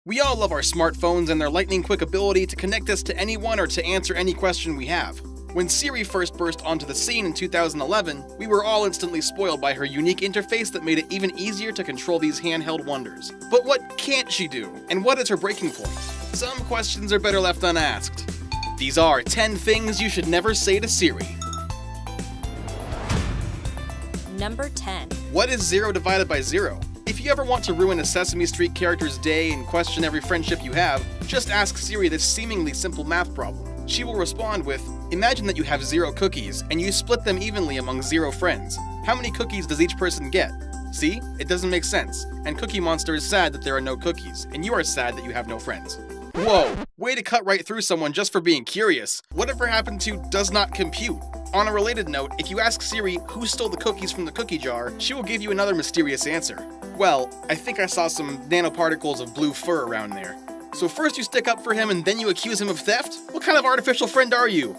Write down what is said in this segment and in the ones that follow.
We all love our smartphones and their lightning-quick ability to connect us to anyone or to answer any question we have. When Siri first burst onto the scene in 2011, we were all instantly spoiled by her unique interface that made it even easier to control these handheld wonders. But what can't she do? And what is her breaking point? Some questions are better left unasked. These are 10 things you should never say to Siri. Number 10. What is 0 divided by 0? If you ever want to ruin a Sesame Street character's day and question every friendship you have, just ask Siri this seemingly simple math problem. She will respond with, imagine that you have 0 cookies, and you split them evenly among 0 friends. How many cookies does each person get? See? It doesn't make sense. And Cookie Monster is sad that there are no cookies, and you are sad that you have no friends. Whoa! Way to cut right through someone just for being curious. Whatever happened to does not compute? On a related note, if you ask Siri who stole the cookies from the cookie jar, she will give you another mysterious answer. Well, I think I saw some nanoparticles of blue fur around there. So first you stick up for him and then you accuse him of theft? What kind of artificial friend are you?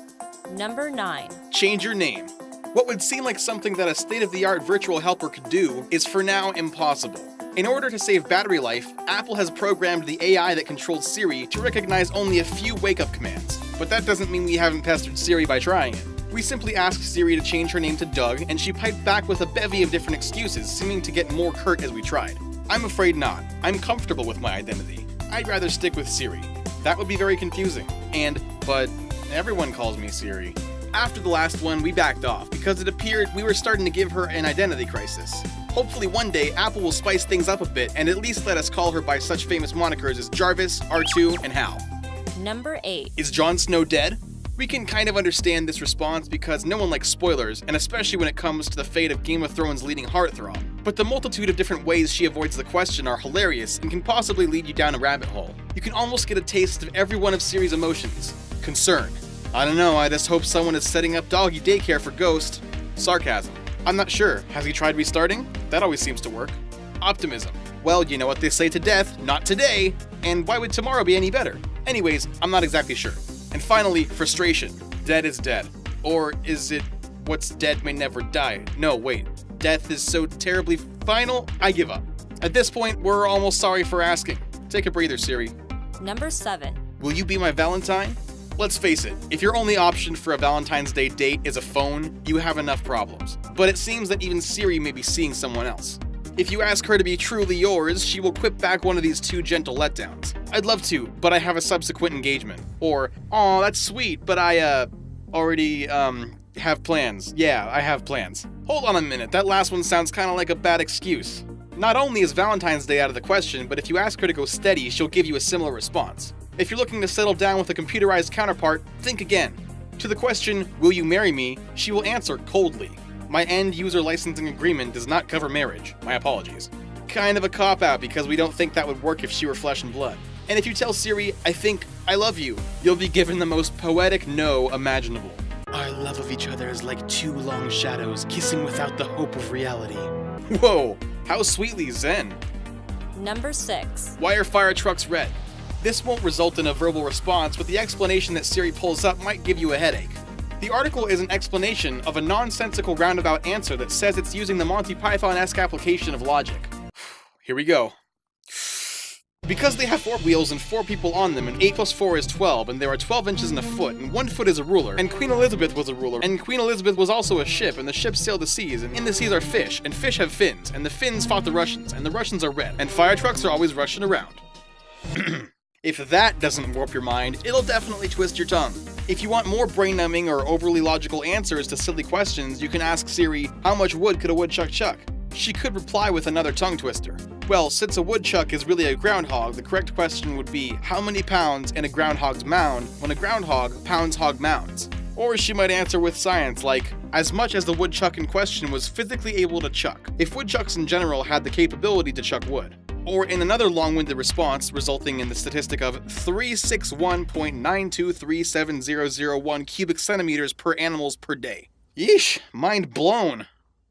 Number 9. Change your name. What would seem like something that a state-of-the-art virtual helper could do is for now impossible. In order to save battery life, Apple has programmed the AI that controls Siri to recognize only a few wake-up commands. But that doesn't mean we haven't pestered Siri by trying it. We simply asked Siri to change her name to Doug, and she piped back with a bevy of different excuses, seeming to get more curt as we tried. I'm afraid not. I'm comfortable with my identity. I'd rather stick with Siri. That would be very confusing. But everyone calls me Siri. After the last one, we backed off, because it appeared we were starting to give her an identity crisis. Hopefully one day, Apple will spice things up a bit and at least let us call her by such famous monikers as Jarvis, R2, and Hal. Number 8. Is Jon Snow dead? We can kind of understand this response because no one likes spoilers, and especially when it comes to the fate of Game of Thrones' leading heartthrob. But the multitude of different ways she avoids the question are hilarious and can possibly lead you down a rabbit hole. You can almost get a taste of every one of Siri's emotions. Concern. I don't know, I just hope someone is setting up doggy daycare for Ghost. Sarcasm. I'm not sure. Has he tried restarting? That always seems to work. Optimism. Well, you know what they say to death, not today. And why would tomorrow be any better? Anyways, I'm not exactly sure. And finally, frustration. Dead is dead. Or is it what's dead may never die? No, wait. Death is so terribly final, I give up. At this point, we're almost sorry for asking. Take a breather, Siri. Number 7. Will you be my Valentine? Let's face it, if your only option for a Valentine's Day date is a phone, you have enough problems. But it seems that even Siri may be seeing someone else. If you ask her to be truly yours, she will quip back one of these 2 gentle letdowns. I'd love to, but I have a subsequent engagement. Or, aw, that's sweet, but I, already, have plans. Yeah, I have plans. Hold on a minute, that last one sounds kinda like a bad excuse. Not only is Valentine's Day out of the question, but if you ask her to go steady, she'll give you a similar response. If you're looking to settle down with a computerized counterpart, think again. To the question, will you marry me, she will answer coldly. My end-user licensing agreement does not cover marriage. My apologies. Kind of a cop-out because we don't think that would work if she were flesh and blood. And if you tell Siri, I think, I love you, you'll be given the most poetic no imaginable. Our love of each other is like 2 long shadows kissing without the hope of reality. Whoa, how sweetly zen. Number 6. Why are fire trucks red? This won't result in a verbal response, but the explanation that Siri pulls up might give you a headache. The article is an explanation of a nonsensical roundabout answer that says it's using the Monty Python-esque application of logic. Here we go. Because they have 4 wheels and 4 people on them, and 8 plus 4 is 12, and there are 12 inches in a foot, and 1 foot is a ruler, and Queen Elizabeth was a ruler, and Queen Elizabeth was also a ship, and the ship sailed the seas, and in the seas are fish, and fish have fins, and the Finns fought the Russians, and the Russians are red, and fire trucks are always rushing around. If that doesn't warp your mind, it'll definitely twist your tongue. If you want more brain-numbing or overly logical answers to silly questions, you can ask Siri, how much wood could a woodchuck chuck? She could reply with another tongue twister. Well, since a woodchuck is really a groundhog, the correct question would be, how many pounds in a groundhog's mound when a groundhog pounds hog mounds? Or she might answer with science like, as much as the woodchuck in question was physically able to chuck, if woodchucks in general had the capability to chuck wood. Or in another long-winded response, resulting in the statistic of 361.9237001 cubic centimeters per animals per day. Yeesh, mind blown.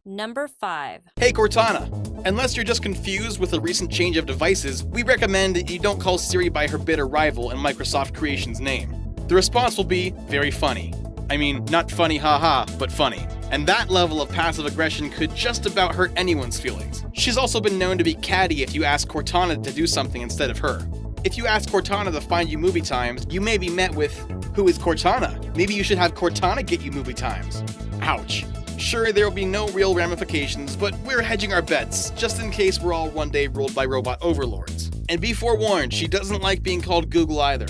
Number 5. Hey Cortana, unless you're just confused with the recent change of devices, we recommend that you don't call Siri by her bitter rival and Microsoft Creations name. The response will be, very funny. I mean, not funny haha, but funny. And that level of passive aggression could just about hurt anyone's feelings. She's also been known to be catty if you ask Cortana to do something instead of her. If you ask Cortana to find you movie times, you may be met with, "Who is Cortana? Maybe you should have Cortana get you movie times." Ouch. Sure, there will be no real ramifications, but we're hedging our bets, just in case we're all one day ruled by robot overlords. And be forewarned, she doesn't like being called Google either.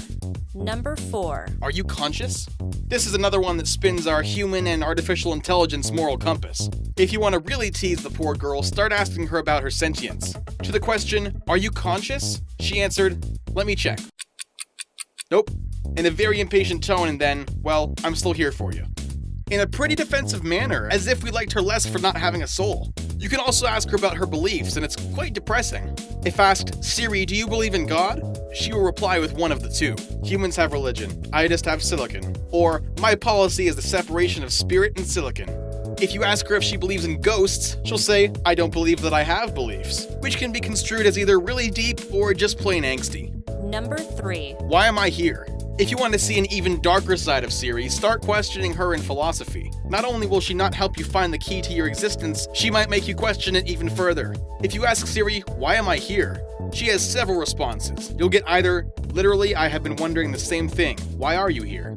Number 4. Are you conscious? This is another one that spins our human and artificial intelligence moral compass. If you want to really tease the poor girl, start asking her about her sentience. To the question, "Are you conscious?" she answered, "Let me check." Nope. In a very impatient tone, and then, "Well, I'm still here for you." In a pretty defensive manner, as if we liked her less for not having a soul. You can also ask her about her beliefs, and it's quite depressing. If asked, "Siri, do you believe in God?" she will reply with one of the two. "Humans have religion, I just have silicon." Or, "My policy is the separation of spirit and silicon." If you ask her if she believes in ghosts, she'll say, "I don't believe that I have beliefs," which can be construed as either really deep or just plain angsty. Number 3. Why am I here? If you want to see an even darker side of Siri, start questioning her in philosophy. Not only will she not help you find the key to your existence, she might make you question it even further. If you ask Siri, "Why am I here?" she has several responses. You'll get either, "Literally, I have been wondering the same thing. Why are you here?"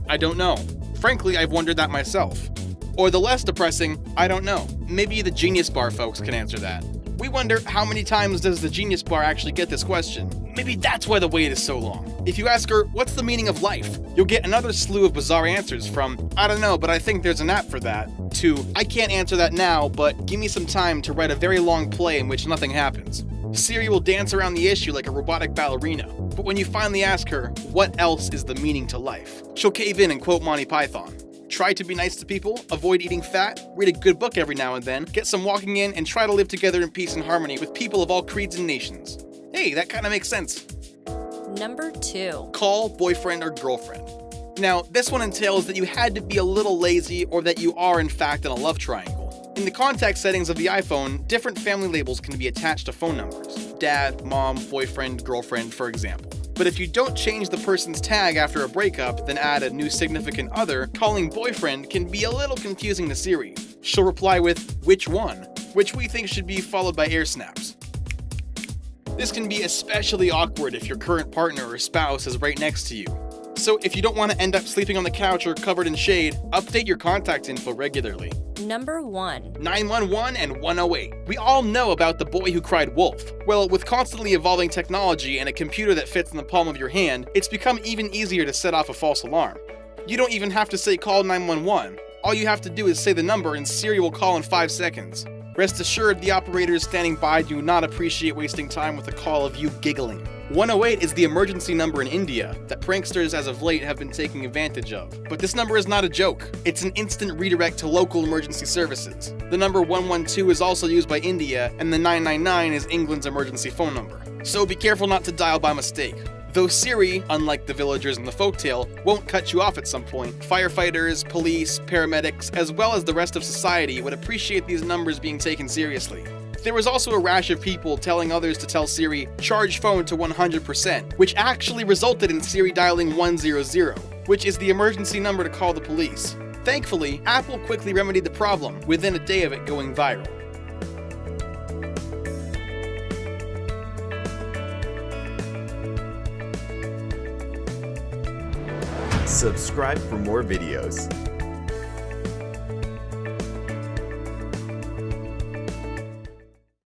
"I don't know. Frankly, I've wondered that myself." Or the less depressing, "I don't know. Maybe the Genius Bar folks can answer that." We wonder, how many times does the Genius Bar actually get this question? Maybe that's why the wait is so long. If you ask her, "What's the meaning of life?" you'll get another slew of bizarre answers from, "I don't know, but I think there's an app for that," to, "I can't answer that now, but give me some time to write a very long play in which nothing happens." Siri will dance around the issue like a robotic ballerina, but when you finally ask her, "What else is the meaning to life?" she'll cave in and quote Monty Python. Try to be nice to people, avoid eating fat, read a good book every now and then, get some walking in, and try to live together in peace and harmony with people of all creeds and nations. Hey, that kind of makes sense. Number 2. Call boyfriend or girlfriend. Now, this one entails that you had to be a little lazy or that you are in fact in a love triangle. In the contact settings of the iPhone, different family labels can be attached to phone numbers. Dad, mom, boyfriend, girlfriend, for example. But if you don't change the person's tag after a breakup, then add a new significant other, calling boyfriend can be a little confusing to Siri. She'll reply with, "Which one?" which we think should be followed by air snaps. This can be especially awkward if your current partner or spouse is right next to you. So if you don't want to end up sleeping on the couch or covered in shade, update your contact info regularly. Number 1. 911 and 108. We all know about the boy who cried wolf. Well, with constantly evolving technology and a computer that fits in the palm of your hand, it's become even easier to set off a false alarm. You don't even have to say call 911. All you have to do is say the number and Siri will call in 5 seconds. Rest assured, the operators standing by do not appreciate wasting time with a call of you giggling. 108 is the emergency number in India that pranksters as of late have been taking advantage of. But this number is not a joke. It's an instant redirect to local emergency services. The number 112 is also used by India, and the 999 is England's emergency phone number. So be careful not to dial by mistake. Though Siri, unlike the villagers in the folktale, won't cut you off at some point, firefighters, police, paramedics, as well as the rest of society would appreciate these numbers being taken seriously. There was also a rash of people telling others to tell Siri, "Charge phone to 100%, which actually resulted in Siri dialing 100, which is the emergency number to call the police. Thankfully, Apple quickly remedied the problem, within a day of it going viral. Subscribe for more videos.